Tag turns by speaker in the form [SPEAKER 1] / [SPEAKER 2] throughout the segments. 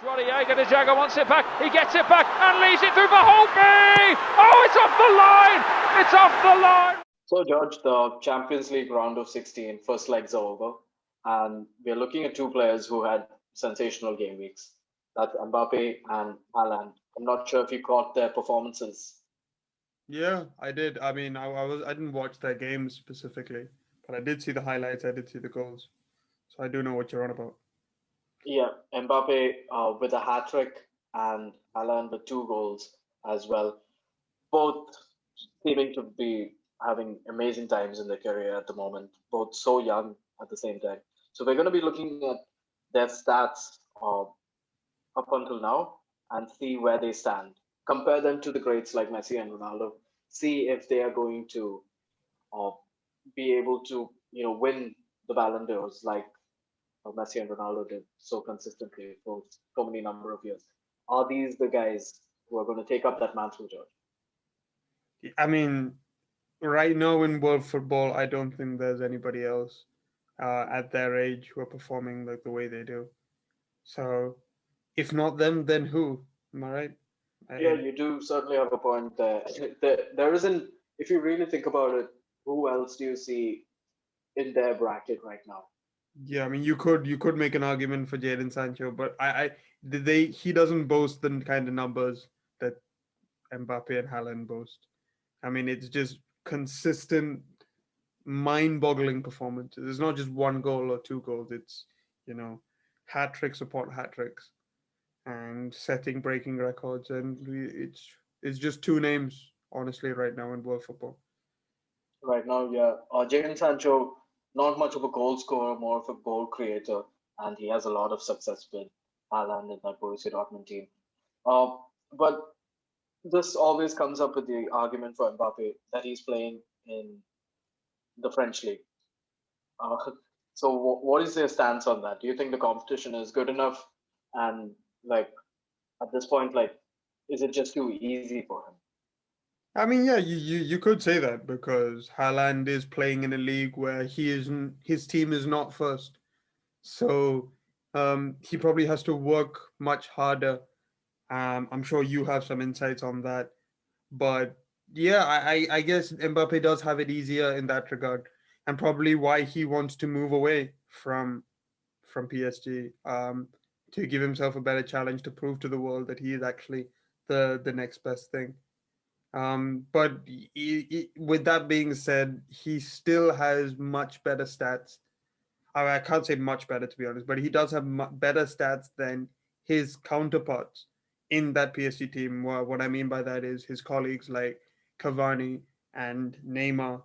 [SPEAKER 1] Rodrigo de Jaga wants it back. He gets it back and leaves it through for Holtby. Oh, it's off the line. It's off the line.
[SPEAKER 2] So, George, the Champions League round of 16, first legs are over, and we're looking at two players who had sensational game weeks. That's Mbappe and Haaland. I'm not sure if you caught their performances.
[SPEAKER 3] Yeah, I did. I mean, I didn't watch their games specifically, but I did see the highlights. I did see the goals, so I do know what you're on about.
[SPEAKER 2] Yeah, Mbappe with a hat trick and Haaland with two goals as well. Both seeming to be having amazing times in their career at the moment, both so young at the same time. So we're going to be looking at their stats up until now and see where they stand. Compare them to the greats like Messi and Ronaldo. See if they are going to uh, be able to, win the Balon d'Ors like Messi and Ronaldo did so consistently for so many number of years. Are these the guys who are going to take up that mantle, George?
[SPEAKER 3] I mean, right now in world football, I don't think there's anybody else at their age who are performing like the way they do. So, if not them, then who? Am I right?
[SPEAKER 2] Yeah, you do certainly have a point there. There isn't, if you really think about it, who else do you see in their bracket right now?
[SPEAKER 3] Yeah, I mean, you could make an argument for Jadon Sancho, but he doesn't boast the kind of numbers that Mbappe and Haaland boast. I mean, it's just consistent, mind-boggling performances. It's not just one goal or two goals. It's you know, hat tricks upon hat tricks and setting breaking records, and it's just two names honestly right now in world football.
[SPEAKER 2] Right now, yeah. Jadon Sancho, not much of a goal scorer, more of a goal creator, and he has a lot of success with Haaland in that Borussia Dortmund team. Uh, but this always comes up with the argument for Mbappe that he's playing in the French league. Uh, so, what is their stance on that? Do you think the competition is good enough? And like at this point, like, is it just too easy for him?
[SPEAKER 3] I mean, yeah, you could say that because Haaland is playing in a league where his team is not first, so he probably has to work much harder. I'm sure you have some insights on that, but yeah, I guess Mbappe does have it easier in that regard, and probably why he wants to move away from PSG, to give himself a better challenge to prove to the world that he is actually the next best thing. But with that being said, he still has much better stats. I can't say much better to be honest, but he does have better stats than his counterparts in that PSG team. What I mean by that is his colleagues like Cavani and Neymar,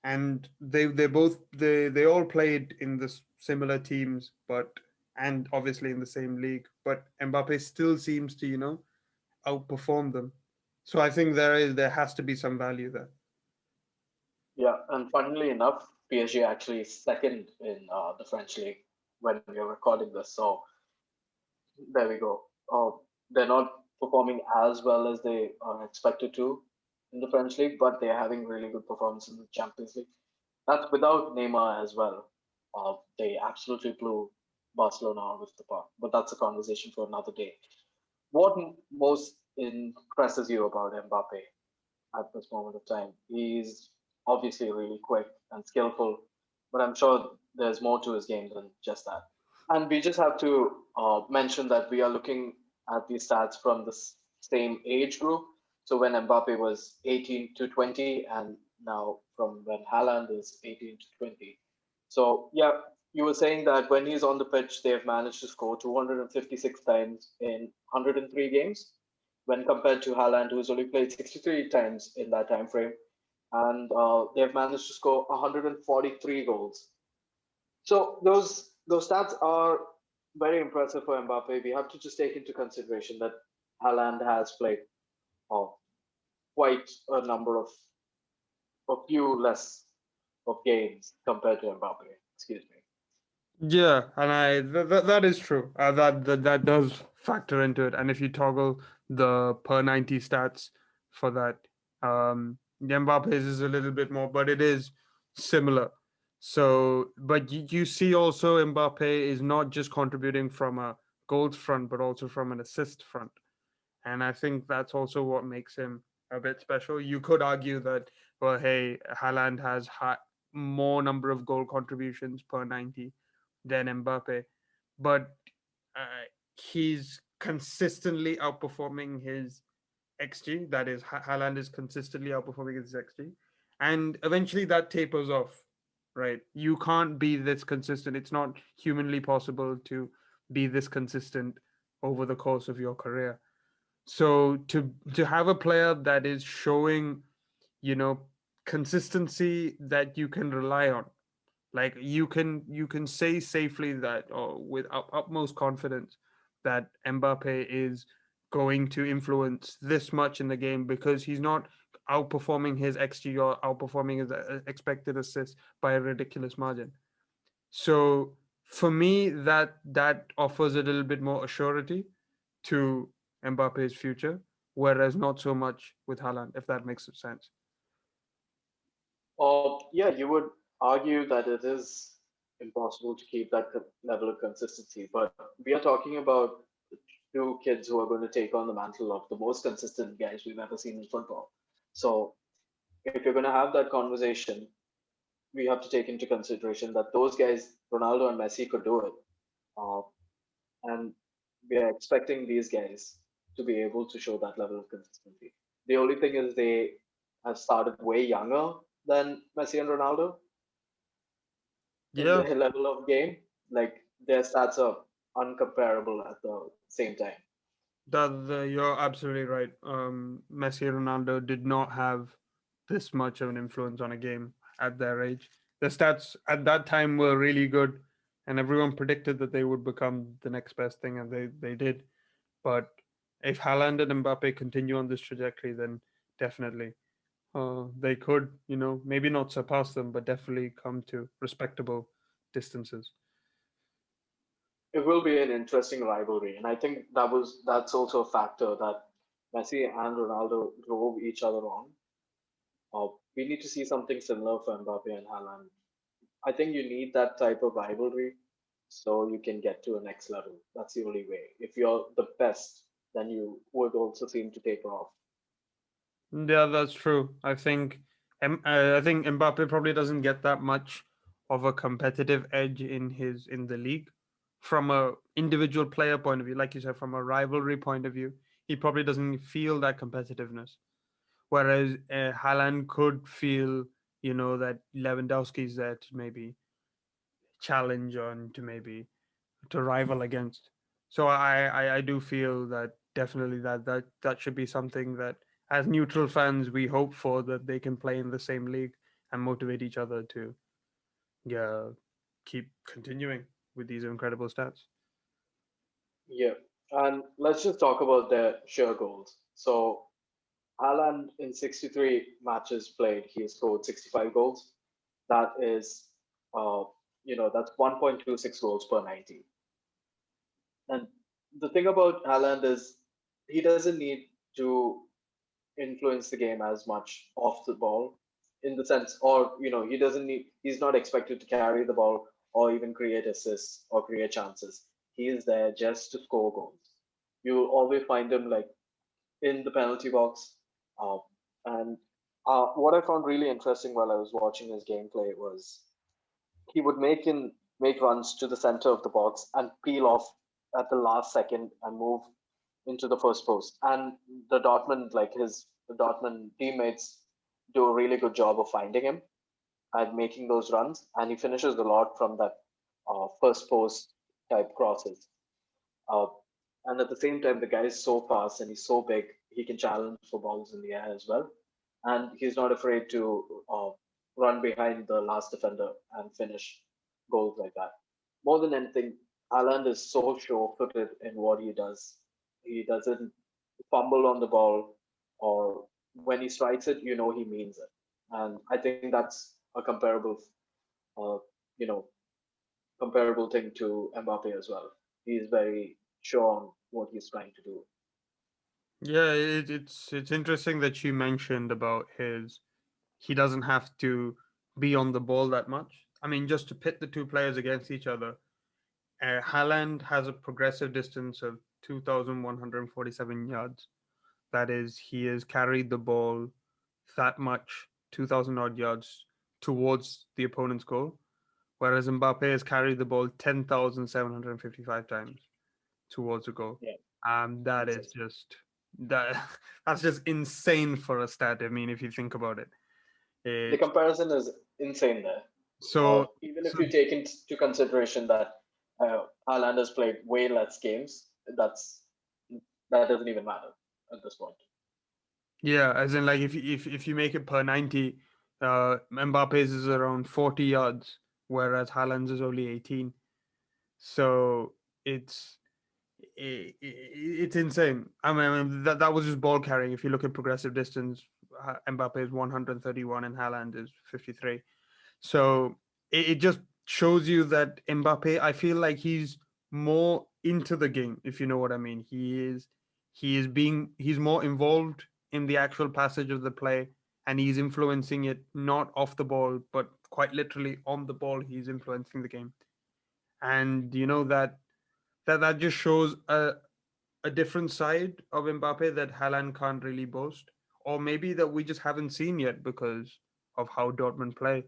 [SPEAKER 3] and they all played in the similar teams, but and obviously in the same league. But Mbappe still seems to outperform them. So I think there has to be some value there.
[SPEAKER 2] Yeah, and funnily enough, PSG actually is second in the French league when we are recording this. So there we go. They're not performing as well as they are expected to in the French league, but they're having really good performance in the Champions League. That's without Neymar as well. They absolutely blew Barcelona out of the park, but that's a conversation for another day. What most impresses you about Mbappe at this moment of time? He's obviously really quick and skillful, but I'm sure there's more to his game than just that. And we just have to mention that we are looking at these stats from the same age group. So when Mbappe was 18 to 20, and now from when Haaland is 18 to 20. So, yeah, you were saying that when he's on the pitch, they've managed to score 256 times in 103 games, when compared to Haaland, who's only played 63 times in that time frame. And they've managed to score 143 goals. So those stats are very impressive for Mbappe. We have to just take into consideration that Haaland has played uh, quite a number of a few less of games compared to Mbappe. Excuse me.
[SPEAKER 3] Yeah, and that is true. That does factor into it. And if you toggle the per 90 stats for that, Mbappe's is a little bit more, but it is similar. So, but you see also Mbappe is not just contributing from a goals front, but also from an assist front. And I think that's also what makes him a bit special. You could argue that, well, hey, Haaland has more number of goal contributions per 90 than Mbappe, but he's consistently outperforming his XG. That is, Haaland is consistently outperforming his XG. And eventually that tapers off, right? You can't be this consistent. It's not humanly possible to be this consistent over the course of your career. So to have a player that is showing, you know, consistency that you can rely on, like you can say safely that, or with utmost confidence, that Mbappe is going to influence this much in the game because he's not outperforming his XG or outperforming his expected assists by a ridiculous margin. So for me, that offers a little bit more assurity to Mbappe's future, whereas not so much with Haaland, if that makes sense.
[SPEAKER 2] Yeah, you would argue that it is impossible to keep that level of consistency, but we are talking about two kids who are going to take on the mantle of the most consistent guys we've ever seen in football. So if you're going to have that conversation, we have to take into consideration that those guys, Ronaldo and Messi, could do it. Uh, and we are expecting these guys to be able to show that level of consistency. The only thing is they have started way younger than Messi and Ronaldo in
[SPEAKER 3] Yeah,
[SPEAKER 2] their level of game. Like their stats are uncomparable at the same time.
[SPEAKER 3] you're absolutely right. Messi and Ronaldo did not have this much of an influence on a game at their age. The stats at that time were really good, and everyone predicted that they would become the next best thing, and they did. But if Haaland and Mbappe continue on this trajectory, then definitely they could, maybe not surpass them, but definitely come to respectable distances.
[SPEAKER 2] It will be an interesting rivalry, and I think that's also a factor that Messi and Ronaldo drove each other on. We need to see something similar for Mbappe and Haaland. I think you need that type of rivalry so you can get to a next level. That's the only way. If you're the best, then you would also seem to taper off.
[SPEAKER 3] Yeah, that's true. I think Mbappe probably doesn't get that much of a competitive edge in the league from a individual player point of view. Like you said, from a rivalry point of view, he probably doesn't feel that competitiveness. Whereas Haaland could feel, that Lewandowski's there to maybe challenge on, to maybe to rival against. So I do feel that definitely that should be something that, as neutral fans, we hope for, that they can play in the same league and motivate each other to, yeah, keep continuing with these incredible stats.
[SPEAKER 2] Yeah. And let's just talk about their sheer goals. So Haaland in 63 matches played, he has scored 65 goals. That is, uh, that's 1.26 goals per 90. And the thing about Haaland is he doesn't need to influence the game as much off the ball in the sense, or, he doesn't need, he's not expected to carry the ball or even create assists or create chances. He is there just to score goals. You'll always find him like in the penalty box. Uh, and what I found really interesting while I was watching his gameplay was he would make runs to the center of the box and peel off at the last second and move into the first post. And the Dortmund teammates do a really good job of finding him and making those runs. And he finishes a lot from that first post type crosses. Uh, and at the same time, the guy is so fast and he's so big, he can challenge for balls in the air as well. And he's not afraid to run behind the last defender and finish goals like that. More than anything, Haaland is so sure-footed in what he does. He doesn't fumble on the ball, or when he strikes it, he means it. And I think that's a uh, you know, comparable thing to Mbappe as well. He's very sure on what he's trying to do.
[SPEAKER 3] Yeah, it's interesting that you mentioned about his. He doesn't have to be on the ball that much. I mean, just to pit the two players against each other, Haaland has a progressive distance of 2,147 yards. That is, he has carried the ball that much, 2,000 odd yards towards the opponent's goal, whereas Mbappe has carried the ball 10,755 times towards a goal.
[SPEAKER 2] Yeah,
[SPEAKER 3] That is
[SPEAKER 2] insane.
[SPEAKER 3] just that that's just insane for a stat. I mean, if you think about it.
[SPEAKER 2] The
[SPEAKER 3] It's
[SPEAKER 2] comparison is insane there.
[SPEAKER 3] so
[SPEAKER 2] Even if
[SPEAKER 3] so
[SPEAKER 2] you take into consideration that Haaland has played way less games, that doesn't even matter at this point.
[SPEAKER 3] yeah, as in like if you make it per 90, Mbappe's is around 40 yards, whereas Haaland's is only 18. So it's it's insane. I mean that was just ball carrying. If you look at progressive distance, Mbappe is 131 and Haaland is 53. So it just shows you that Mbappe, I feel like he's more into the game, if you know what I mean. He's more involved in the actual passage of the play, and he's influencing it not off the ball, but quite literally on the ball. He's influencing the game. And you know that just shows a different side of Mbappe that Haaland can't really boast, or maybe that we just haven't seen yet because of how Dortmund play.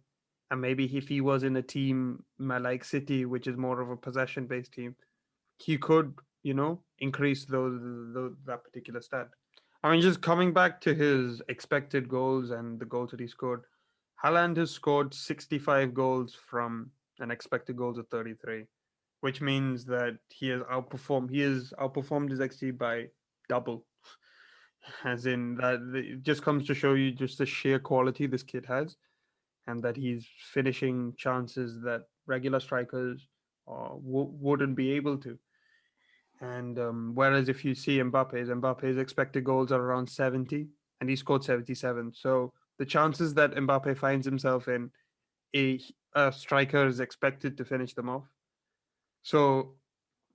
[SPEAKER 3] And maybe if he was in a team like City, which is more of a possession-based team, he could, increase those that particular stat. I mean, just coming back to his expected goals and the goals that he scored, Haaland has scored 65 goals from an expected goals of 33, which means that he has outperformed his XG by double. As in that it just comes to show you just the sheer quality this kid has, and that he's finishing chances that regular strikers wouldn't be able to. And whereas if you see Mbappe's expected goals are around 70, and he scored 77. So the chances that Mbappe finds himself in, a striker is expected to finish them off. So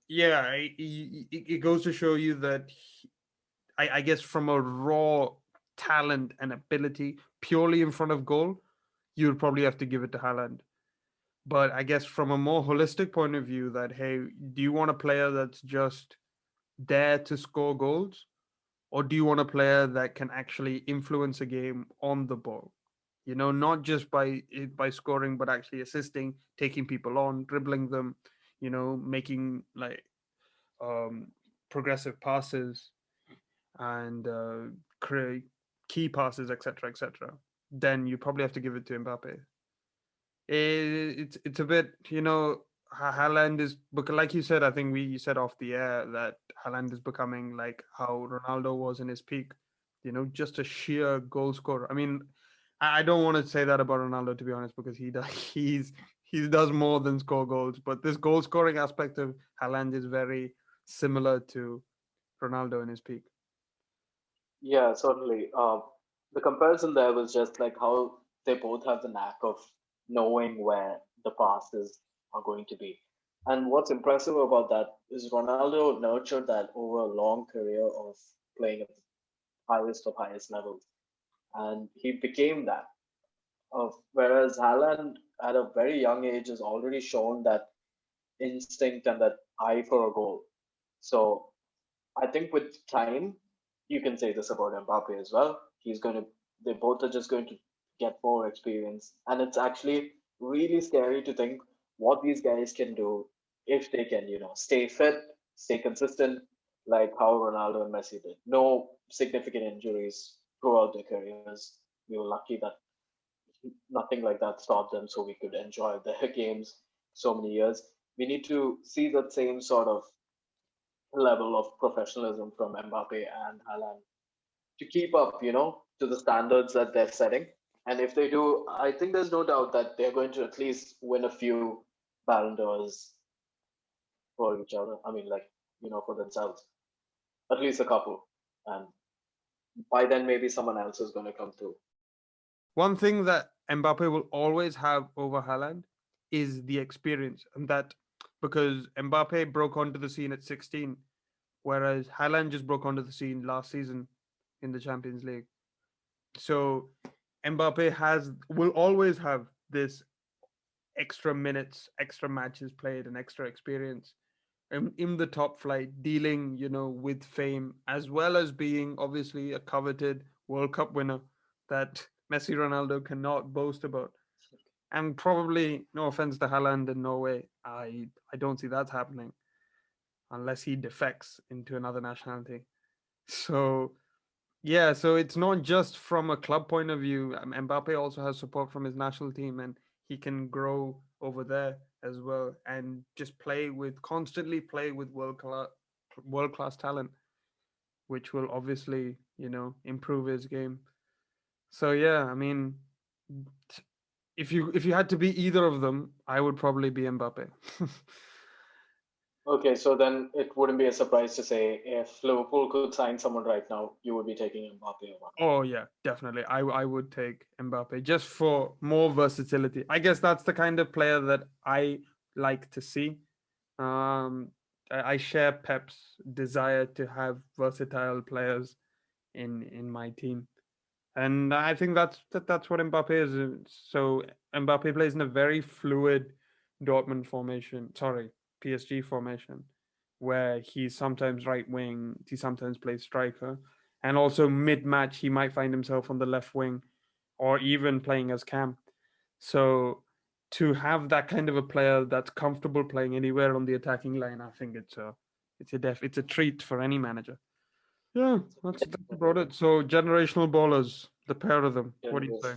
[SPEAKER 3] yeah, it goes to show you that I guess from a raw talent and ability, purely in front of goal, you would probably have to give it to Haaland. But I guess from a more holistic point of view, that hey, do you want a player that's just there to score goals, or do you want a player that can actually influence a game on the ball? Not just by scoring, but actually assisting, taking people on, dribbling them, making like um, progressive passes and create key passes, etc., etc. Then you probably have to give it to Mbappe. It's a bit, Haaland is, because like you said, I think we said off the air that Haaland is becoming like how Ronaldo was in his peak, just a sheer goal scorer. I mean, I don't want to say that about Ronaldo, to be honest, because he does he does more than score goals. But this goal scoring aspect of Haaland is very similar to Ronaldo in his peak.
[SPEAKER 2] Yeah, certainly. The comparison there was just like how they both have the knack of knowing where the passes are going to be. And what's impressive about that is Ronaldo nurtured that over a long career of playing at the highest of highest levels. And he became that. Whereas Haaland at a very young age has already shown that instinct and that eye for a goal. So I think with time, you can say this about Mbappe as well. They both are just going to get more experience. And it's actually really scary to think what these guys can do if they can, stay fit, stay consistent, like how Ronaldo and Messi did. No significant injuries throughout their careers. We were lucky that nothing like that stopped them so we could enjoy their games so many years. We need to see that same sort of level of professionalism from Mbappe and Haaland to keep up, to the standards that they're setting. And if they do, I think there's no doubt that they're going to at least win a few Balon d'Ors for each other. I mean, like, for themselves, at least a couple. And by then, maybe someone else is going to come through.
[SPEAKER 3] One thing that Mbappe will always have over Haaland is the experience, and that because Mbappe broke onto the scene at 16, whereas Haaland just broke onto the scene last season in the Champions League. So Mbappe will always have this extra minutes, extra matches played, and extra experience in the top flight, dealing, with fame, as well as being obviously a coveted World Cup winner that Messi Ronaldo cannot boast about. And probably, no offense to Haaland in Norway, I don't see that happening unless he defects into another nationality. So yeah, so it's not just from a club point of view. Mbappe also has support from his national team, and he can grow over there as well, and just constantly play with world class talent, which will obviously, improve his game. So yeah, I mean, if you had to be either of them, I would probably be Mbappe.
[SPEAKER 2] Okay, so then it wouldn't be a surprise to say if Liverpool could sign someone right now, you would be taking Mbappe over.
[SPEAKER 3] Oh yeah, definitely. I would take Mbappe just for more versatility. I guess that's the kind of player that I like to see. Um, I share Pep's desire to have versatile players in my team, and I think that's what Mbappe is. So Mbappe plays in a very fluid Dortmund formation. Sorry, PSG formation, where he's sometimes right wing, he sometimes plays striker, and also mid match he might find himself on the left wing, or even playing as cam. So to have that kind of a player that's comfortable playing anywhere on the attacking line, I think it's a treat for any manager. Yeah, that's about it. So generational ballers, the pair of them. What do you say?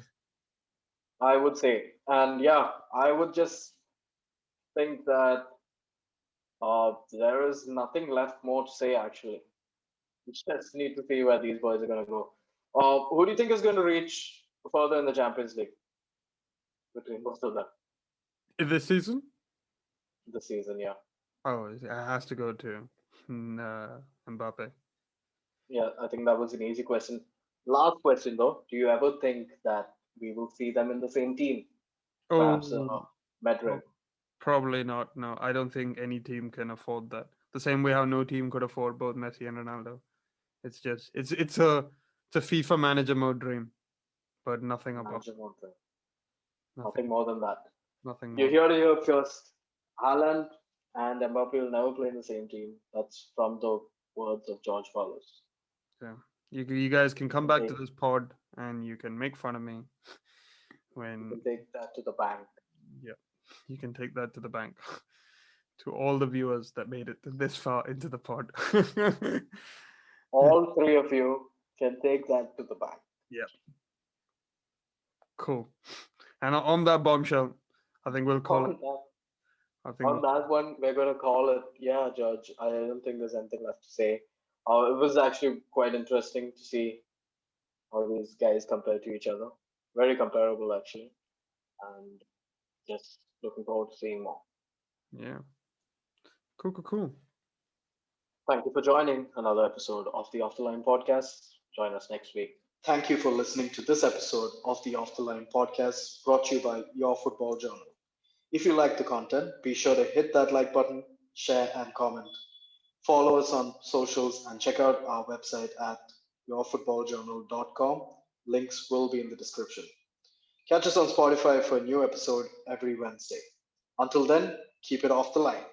[SPEAKER 2] I would say, and yeah, I would just think that there is nothing left more to say actually. We just need to see where these boys are going to go. Who do you think is going to reach further in the Champions League between both of them
[SPEAKER 3] This season?
[SPEAKER 2] this season? Yeah,
[SPEAKER 3] Oh, it has to go to Mbappe.
[SPEAKER 2] yeah, I think that was an easy question. Last question though, do you ever think that we will see them in the same team? Perhaps
[SPEAKER 3] Oh,
[SPEAKER 2] Madrid.
[SPEAKER 3] pro- probably not. No, I don't think any team can afford that. The same way how no team could afford both Messi and Ronaldo. It's just it's a FIFA manager mode dream, but nothing above,
[SPEAKER 2] Imagine one thing. Nothing
[SPEAKER 3] nothing,
[SPEAKER 2] more than that.
[SPEAKER 3] nothing
[SPEAKER 2] You
[SPEAKER 3] more.
[SPEAKER 2] hear it here first. Haaland and Mbappe will never play in the same team. That's from the words of George Carlos.
[SPEAKER 3] Yeah, you guys can come
[SPEAKER 2] You
[SPEAKER 3] back to
[SPEAKER 2] can
[SPEAKER 3] this pod and you can make fun of me when
[SPEAKER 2] take that to the bank.
[SPEAKER 3] yeah, you can take that to the bank. To all the viewers that made it this far into the pod.
[SPEAKER 2] All three of you can take that to the bank.
[SPEAKER 3] Yeah, cool. And on that bombshell, I think we'll call it.
[SPEAKER 2] On that,
[SPEAKER 3] I
[SPEAKER 2] on
[SPEAKER 3] think
[SPEAKER 2] that one, we're going to call it. Yeah, Judge. I don't think there's anything left to say. It was actually quite interesting to see how these guys compare to each other. Very comparable, actually. And just looking forward to seeing more.
[SPEAKER 3] yeah, cool.
[SPEAKER 2] Thank you for joining another episode of the Off the Line podcast. Join us next week. Thank you for listening to this episode of the Off the Line podcast brought to you by Your Football Journal. If you like the content, be sure to hit that like button, share, and comment. Follow us on socials and check out our website at yourfootballjournal.com. Links will be in the description. Catch us on Spotify for a new episode every Wednesday. Until then, keep it off the line.